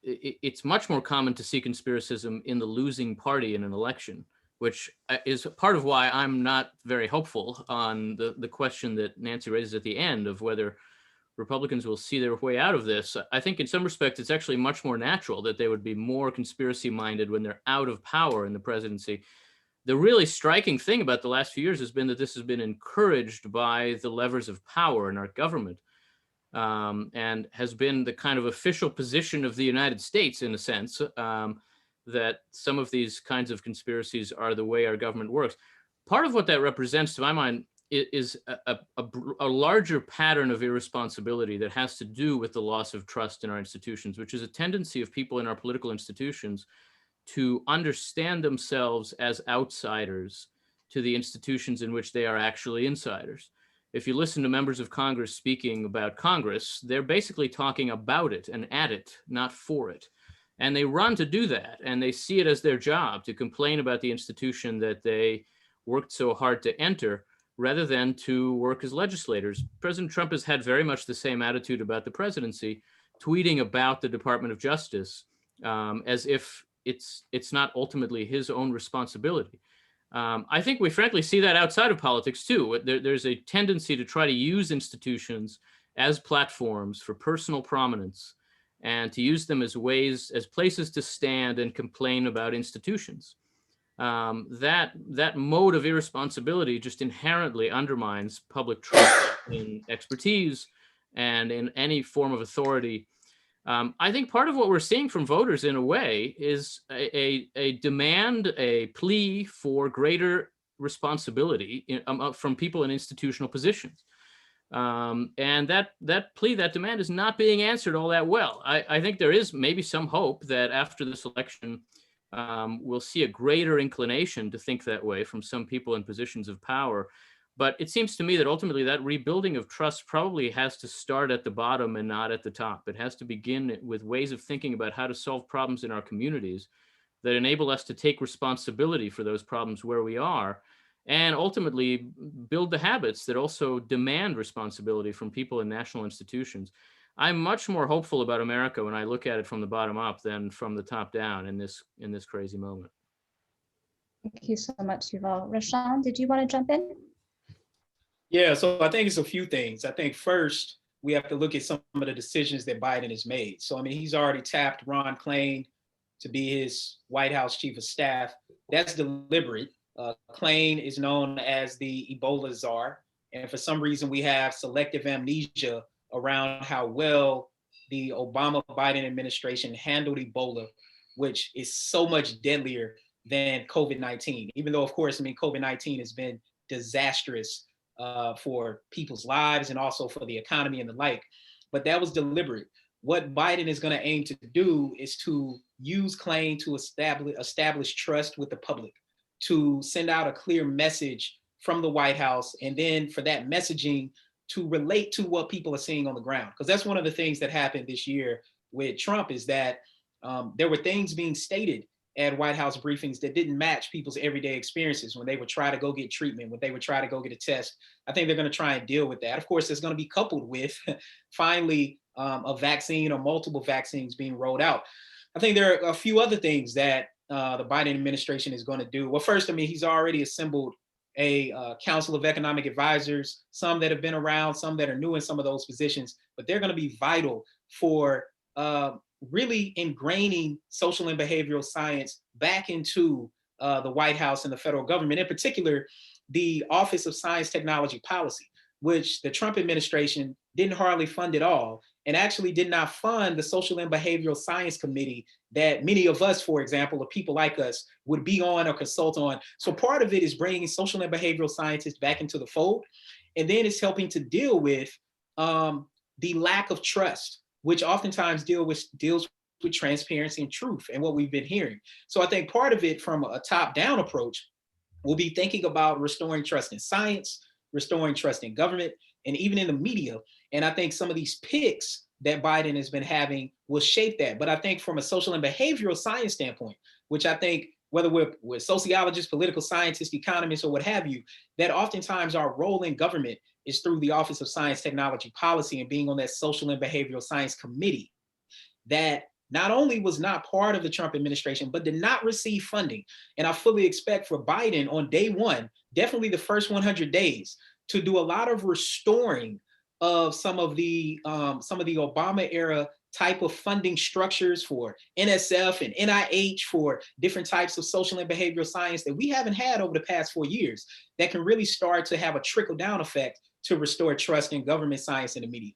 It's much more common to see conspiracism in the losing party in an election, which is part of why I'm not very hopeful on the question that Nancy raises at the end of whether Republicans will see their way out of this. I think in some respects, it's actually much more natural that they would be more conspiracy minded when they're out of power in the presidency. The really striking thing about the last few years has been that this has been encouraged by the levers of power in our government and has been the kind of official position of the United States in a sense. That some of these kinds of conspiracies are the way our government works. Part of what that represents, to my mind, is a larger pattern of irresponsibility that has to do with the loss of trust in our institutions, which is a tendency of people in our political institutions to understand themselves as outsiders to the institutions in which they are actually insiders. If you listen to members of Congress speaking about Congress, they're basically talking about it and at it, not for it. And they run to do that, and they see it as their job to complain about the institution that they worked so hard to enter, rather than to work as legislators. President Trump has had very much the same attitude about the presidency, tweeting about the Department of Justice as if it's not ultimately his own responsibility. I think we frankly see that outside of politics too. There's a tendency to try to use institutions as platforms for personal prominence and to use them as places to stand and complain about institutions. That mode of irresponsibility just inherently undermines public trust in expertise and in any form of authority. I think part of what we're seeing from voters in a way is a demand, a plea for greater responsibility from people in institutional positions. And that plea, that demand is not being answered all that well. I think there is maybe some hope that after this election, we'll see a greater inclination to think that way from some people in positions of power. But it seems to me that ultimately that rebuilding of trust probably has to start at the bottom and not at the top. It has to begin with ways of thinking about how to solve problems in our communities that enable us to take responsibility for those problems where we are, and ultimately build the habits that also demand responsibility from people in national institutions. I'm much more hopeful about America when I look at it from the bottom up than from the top down in this crazy moment. Thank you so much, Yuval. Rashawn, did you want to jump in? Yeah, so I think it's a few things. I think first, we have to look at some of the decisions that Biden has made. So, I mean, he's already tapped Ron Klain to be his White House chief of staff. That's deliberate. Klain is known as the Ebola czar. And for some reason, we have selective amnesia around how well the Obama-Biden administration handled Ebola, which is so much deadlier than COVID-19. Even though, of course, I mean, COVID-19 has been disastrous for people's lives and also for the economy and the like, but that was deliberate. What Biden is going to aim to do is to use Klain to establish trust with the public, to send out a clear message from the White House, and then for that messaging to relate to what people are seeing on the ground. Because that's one of the things that happened this year with Trump is that there were things being stated at White House briefings that didn't match people's everyday experiences when they would try to go get treatment, when they would try to go get a test. I think they're going to try and deal with that. Of course, it's going to be coupled with finally a vaccine or multiple vaccines being rolled out. I think there are a few other things that the Biden administration is going to do. Well, first, I mean, he's already assembled a Council of Economic Advisors, some that have been around, some that are new in some of those positions, but they're going to be vital for really ingraining social and behavioral science back into the White House and the federal government, in particular, the Office of Science, Technology Policy, which the Trump administration didn't hardly fund at all, and actually did not fund the Social and Behavioral Science Committee that many of us, for example, or people like us would be on or consult on. So part of it is bringing social and behavioral scientists back into the fold. And then it's helping to deal with the lack of trust, which oftentimes deals with transparency and truth and what we've been hearing. So I think part of it from a top-down approach will be thinking about restoring trust in science, restoring trust in government, and even in the media. And I think some of these picks that Biden has been having will shape that. But I think from a social and behavioral science standpoint, which I think whether we're sociologists, political scientists, economists, or what have you, that oftentimes our role in government is through the Office of Science, Technology Policy and being on that social and behavioral science committee that not only was not part of the Trump administration, but did not receive funding. And I fully expect for Biden on day one, definitely the first 100 days, to do a lot of restoring of some of the Obama era type of funding structures for NSF and NIH for different types of social and behavioral science that we haven't had over the past 4 years that can really start to have a trickle down effect to restore trust in government, science, and the media.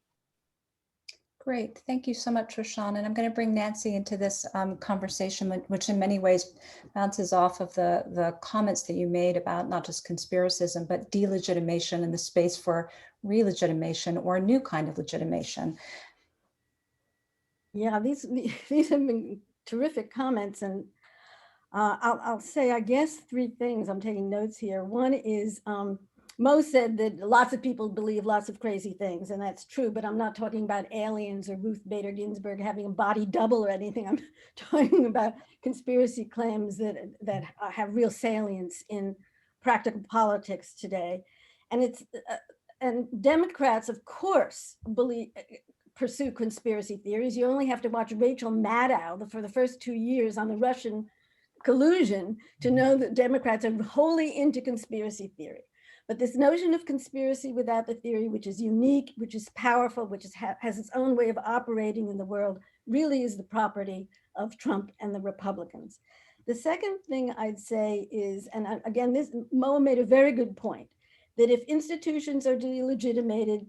Great. Thank you so much, Rashawn. And I'm going to bring Nancy into this conversation, which in many ways bounces off of the comments that you made about not just conspiracism, but delegitimation and the space for re-legitimation or a new kind of legitimation. Yeah, these have been terrific comments. And I'll say, I guess, three things. I'm taking notes here. One is Mo said that lots of people believe lots of crazy things, and that's true, but I'm not talking about aliens or Ruth Bader Ginsburg having a body double or anything. I'm talking about conspiracy claims that have real salience in practical politics today. And and Democrats, of course, pursue conspiracy theories. You only have to watch Rachel Maddow for the first 2 years on the Russian collusion to know that Democrats are wholly into conspiracy theory. But this notion of conspiracy without the theory, which is unique, which is powerful, which has its own way of operating in the world, really is the property of Trump and the Republicans. The second thing I'd say is, and again, Moa made a very good point, that if institutions are delegitimated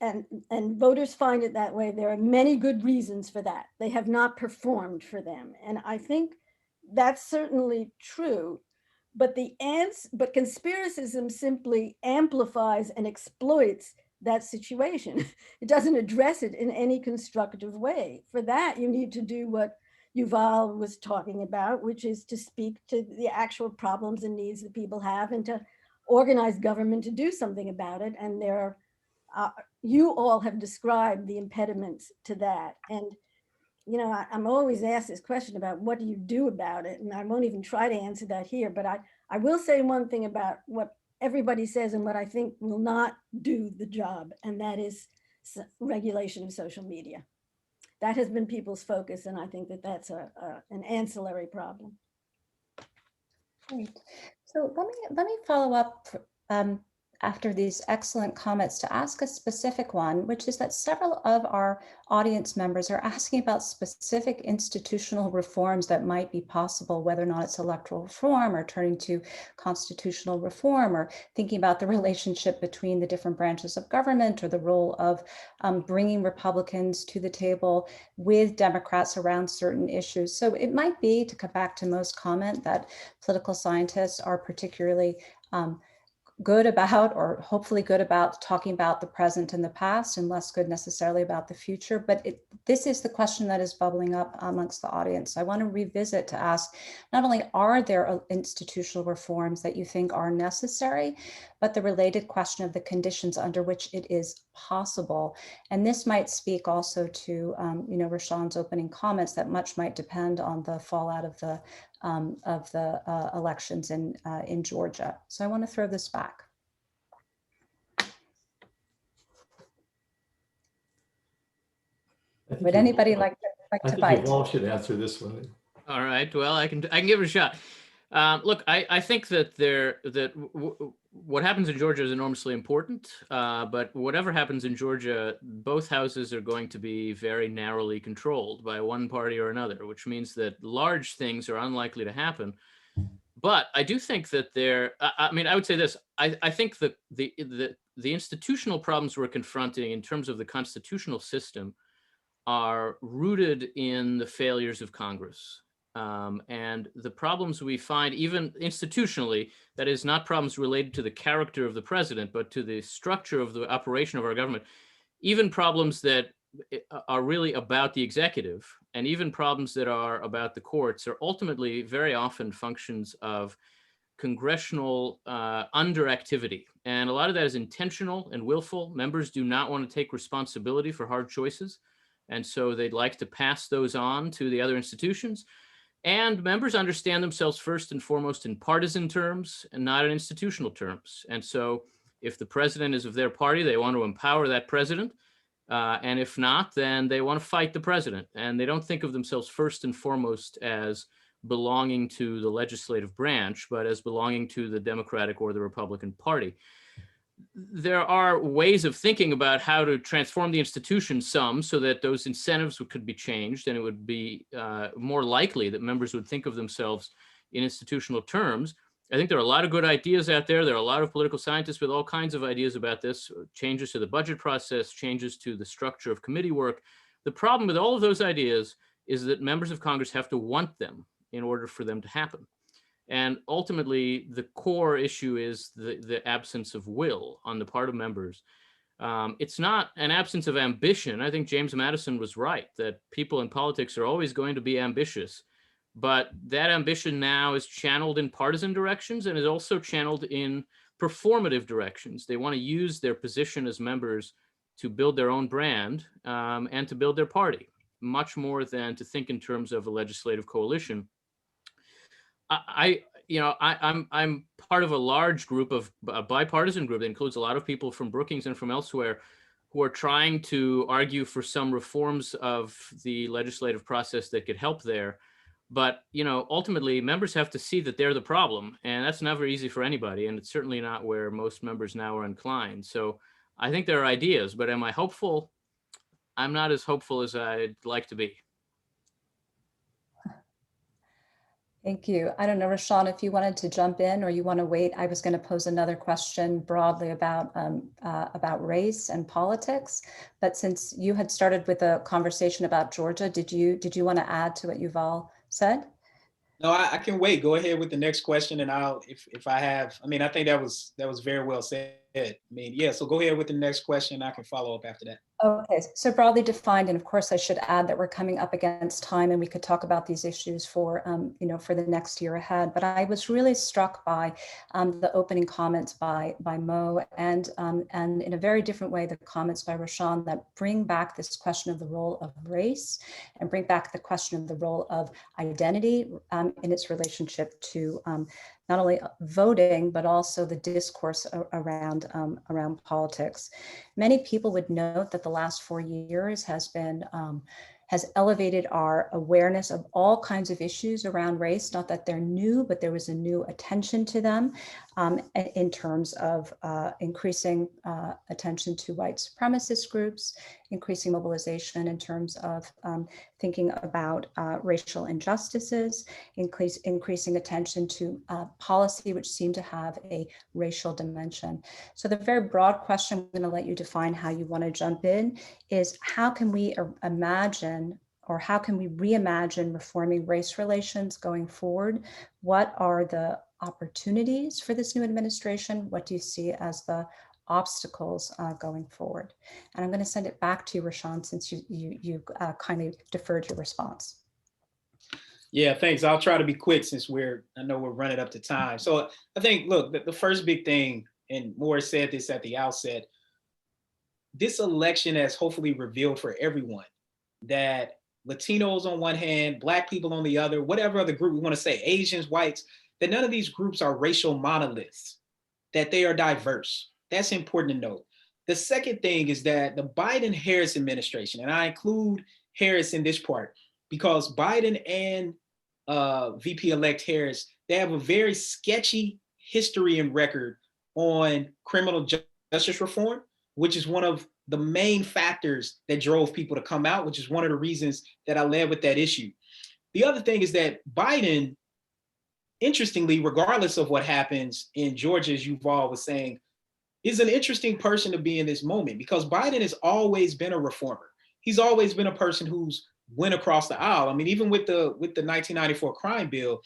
and voters find it that way, there are many good reasons for that. They have not performed for them. And I think that's certainly true. But conspiracism simply amplifies and exploits that situation. It doesn't address it in any constructive way. For that, you need to do what Yuval was talking about, which is to speak to the actual problems and needs that people have and to organize government to do something about it. And there are, you all have described the impediments to that. And you know, I'm always asked this question about what do you do about it? And I won't even try to answer that here, but I will say one thing about what everybody says and what I think will not do the job, and that is regulation of social media. That has been people's focus, and I think that that's an ancillary problem. Great. So let me follow up after these excellent comments to ask a specific one, which is that several of our audience members are asking about specific institutional reforms that might be possible, whether or not it's electoral reform or turning to constitutional reform or thinking about the relationship between the different branches of government or the role of bringing Republicans to the table with Democrats around certain issues. So it might be, to come back to Mo's comment, that political scientists are particularly good about, or hopefully good about, talking about the present and the past and less good necessarily about the future. But this is the question that is bubbling up amongst the audience. I want to revisit to ask, not only are there institutional reforms that you think are necessary, but the related question of the conditions under which it is possible. And this might speak also to, Rashawn's opening comments that much might depend on the fallout of the elections in Georgia. So I want to throw this back. Would anybody like to bite? You all should answer this one. All right. Well, I can give it a shot. Look, I think that what happens in Georgia is enormously important, but whatever happens in Georgia, both houses are going to be very narrowly controlled by one party or another, which means that large things are unlikely to happen. But I do think that I mean, I would say this, I think that the institutional problems we're confronting in terms of the constitutional system are rooted in the failures of Congress. And the problems we find, even institutionally, that is not problems related to the character of the president, but to the structure of the operation of our government, even problems that are really about the executive, and even problems that are about the courts, are ultimately very often functions of congressional underactivity. And a lot of that is intentional and willful. Members do not want to take responsibility for hard choices. And so they'd like to pass those on to the other institutions. And members understand themselves first and foremost in partisan terms and not in institutional terms. And so if the president is of their party, they want to empower that president. And if not, then they want to fight the president. And they don't think of themselves first and foremost as belonging to the legislative branch, but as belonging to the Democratic or the Republican Party. There are ways of thinking about how to transform the institution some so that those incentives could be changed, and it would be more likely that members would think of themselves in institutional terms. I think there are a lot of good ideas out there. There are a lot of political scientists with all kinds of ideas about this, changes to the budget process, changes to the structure of committee work. The problem with all of those ideas is that members of Congress have to want them in order for them to happen. And ultimately, the core issue is the absence of will on the part of members. It's not an absence of ambition. I think James Madison was right that people in politics are always going to be ambitious. But that ambition now is channeled in partisan directions and is also channeled in performative directions. They want to use their position as members to build their own brand and to build their party, much more than to think in terms of a legislative coalition. I'm part of a large group of a bipartisan group that includes a lot of people from Brookings and from elsewhere who are trying to argue for some reforms of the legislative process that could help there. But, ultimately members have to see that they're the problem, and that's never easy for anybody. And it's certainly not where most members now are inclined. So I think there are ideas, but am I hopeful? I'm not as hopeful as I'd like to be. Thank you. I don't know, Rashawn, if you wanted to jump in or you want to wait. I was going to pose another question broadly about race and politics, but since you had started with a conversation about Georgia, did you want to add to what you've all said? No, I can wait. Go ahead with the next question, and I'll if I have. I mean, I think that was very well said. I mean, yeah. So go ahead with the next question. I can follow up after that. Okay, so broadly defined, and of course I should add that we're coming up against time, and we could talk about these issues for for the next year ahead. But I was really struck by the opening comments by Mo, and in a very different way the comments by Rashawn that bring back this question of the role of race and bring back the question of the role of identity in its relationship to not only voting, but also the discourse around politics. Many people would note that the last 4 years has elevated our awareness of all kinds of issues around race, not that they're new, but there was a new attention to them in terms of increasing attention to white supremacist groups, increasing mobilization in terms of thinking about racial injustices, increasing attention to policy which seemed to have a racial dimension. So the very broad question, I'm going to let you define how you want to jump in, is how can we imagine, or how can we reimagine reforming race relations going forward? What are the opportunities for this new administration? What do you see as the obstacles going forward? And I'm going to send it back to you, Rashawn, since you kindly deferred your response. Yeah, thanks. I'll try to be quick since I know we're running up to time. So I think, look, the first big thing, and Morris said this at the outset, this election has hopefully revealed for everyone that Latinos on one hand, Black people on the other, whatever other group we want to say, Asians, whites, that none of these groups are racial monoliths, that they are diverse. That's important to note. The second thing is that the Biden-Harris administration, and I include Harris in this part, because Biden and VP-elect Harris, they have a very sketchy history and record on criminal justice reform, which is one of the main factors that drove people to come out, which is one of the reasons that I led with that issue. The other thing is that Biden, interestingly, regardless of what happens in Georgia, as Yuval was saying, is an interesting person to be in this moment, because Biden has always been a reformer. He's always been a person who's went across the aisle. I mean, even with the 1994 crime bill,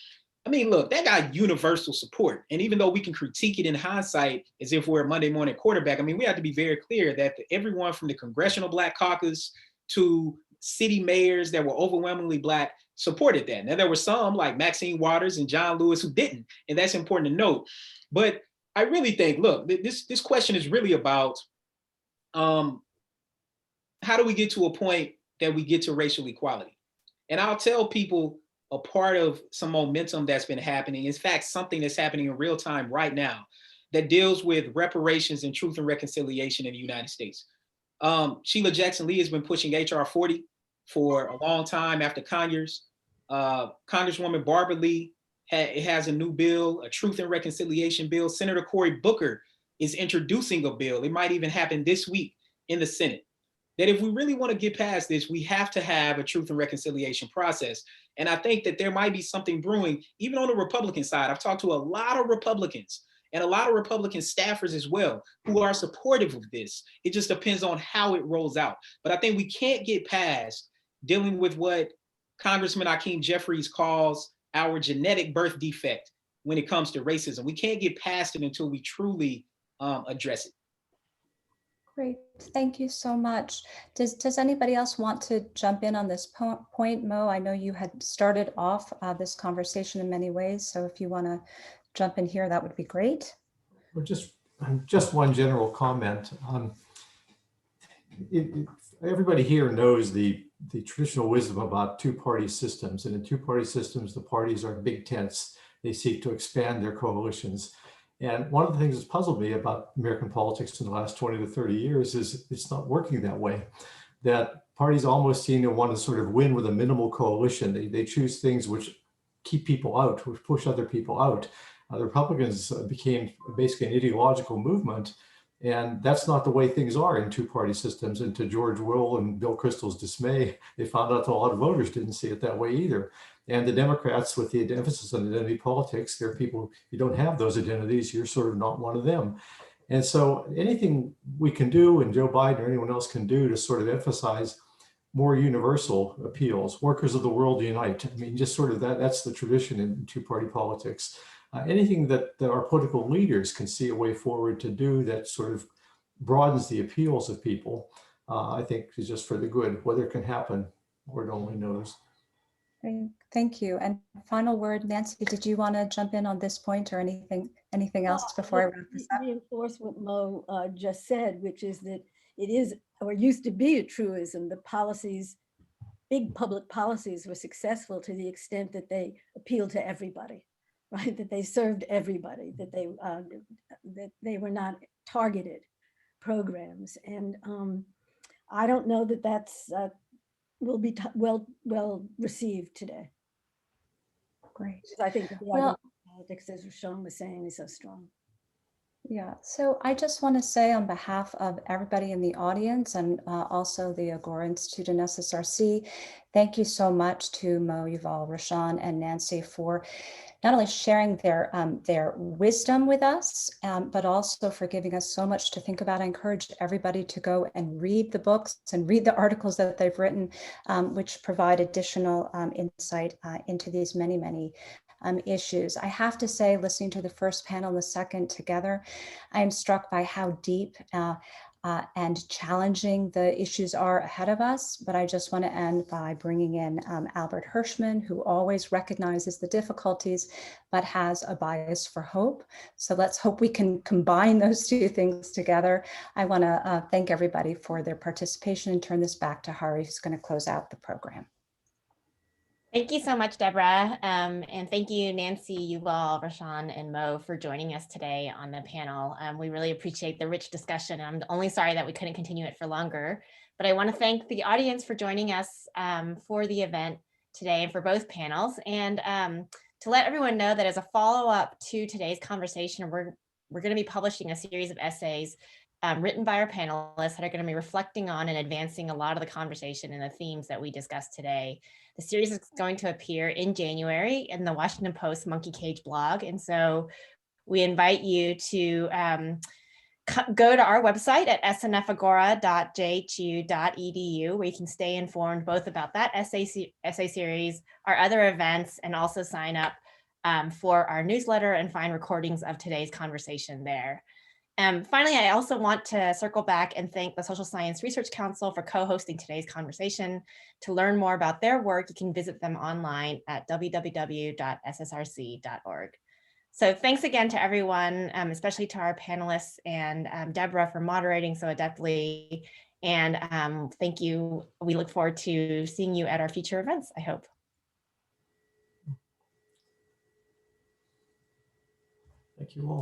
I mean, look, that got universal support. And even though we can critique it in hindsight as if we're a Monday morning quarterback, I mean, we have to be very clear that everyone from the Congressional Black Caucus to city mayors that were overwhelmingly Black supported that. Now, there were some like Maxine Waters and John Lewis who didn't, and that's important to note. But I really think, look, this question is really about how do we get to a point that we get to racial equality? And I'll tell people a part of some momentum that's been happening, in fact, something that's happening in real time right now that deals with reparations and truth and reconciliation in the United States. Sheila Jackson Lee has been pushing HR 40 for a long time after Conyers. Congresswoman Barbara Lee has a new bill, a truth and reconciliation bill. Senator Cory Booker is introducing a bill. It might even happen this week in the Senate. That if we really want to get past this, we have to have a truth and reconciliation process. And I think that there might be something brewing, even on the Republican side. I've talked to a lot of Republicans and a lot of Republican staffers as well, who are supportive of this. It just depends on how it rolls out. But I think we can't get past dealing with what Congressman Hakeem Jeffries calls our genetic birth defect when it comes to racism. We can't get past it until we truly address it. Great, thank you so much. Does anybody else want to jump in on this point, Mo? I know you had started off this conversation in many ways, so if you want to jump in here, that would be great. Well, just one general comment. Everybody here knows the traditional wisdom about two-party systems, and in two-party systems, the parties are big tents. They seek to expand their coalitions. And one of the things that's puzzled me about American politics in the last 20 to 30 years is it's not working that way. That parties almost seem to want to sort of win with a minimal coalition. They choose things which keep people out, which push other people out. The Republicans became basically an ideological movement, and that's not the way things are in two-party systems. And to George Will and Bill Kristol's dismay, they found out that a lot of voters didn't see it that way either. And the Democrats, with the emphasis on identity politics, they're people, you don't have those identities, you're sort of not one of them. And so anything we can do, and Joe Biden or anyone else can do to sort of emphasize more universal appeals, workers of the world unite. I mean, just sort of that's the tradition in two-party politics. Anything that our political leaders can see a way forward to do that sort of broadens the appeals of people, I think is just for the good. Whether it can happen, Lord only knows. Thank you. And final word, Nancy, did you want to jump in on this point or anything else before I wrap this up? Reinforce what Mo just said, which is that it is, or used to be, a truism. The policies, big public policies, were successful to the extent that they appealed to everybody, right? That they served everybody, that they were not targeted programs. And I don't know that that's will be well received today. Great. I think that the politics, as Rashawn was saying, is so strong. Yeah, so I just want to say on behalf of everybody in the audience and also the Agora Institute and SSRC, thank you so much to Mo, Yuval, Rashawn, and Nancy for not only sharing their wisdom with us, but also for giving us so much to think about. I encourage everybody to go and read the books and read the articles that they've written, which provide additional insight into these many issues. I have to say, listening to the first panel and the second together, I am struck by how deep and challenging the issues are ahead of us. But I just want to end by bringing in Albert Hirschman, who always recognizes the difficulties, but has a bias for hope. So let's hope we can combine those two things together. I want to thank everybody for their participation and turn this back to Hari, who's going to close out the program. Thank you so much, Deborah. And thank you, Nancy, Yuval, Rashawn, and Mo for joining us today on the panel. We really appreciate the rich discussion. I'm only sorry that we couldn't continue it for longer, but I want to thank the audience for joining us for the event today and for both panels. And to let everyone know that as a follow-up to today's conversation, we're going to be publishing a series of essays written by our panelists that are going to be reflecting on and advancing a lot of the conversation and the themes that we discussed today. The series is going to appear in January in the Washington Post Monkey Cage blog. And so we invite you to go to our website at snfagora.jhu.edu, where you can stay informed both about that essay series, our other events, and also sign up for our newsletter and find recordings of today's conversation there. Finally, I also want to circle back and thank the Social Science Research Council for co-hosting today's conversation. To learn more about their work, you can visit them online at www.ssrc.org. So thanks again to everyone, especially to our panelists and Deborah for moderating so adeptly. And thank you. We look forward to seeing you at our future events, I hope. Thank you all.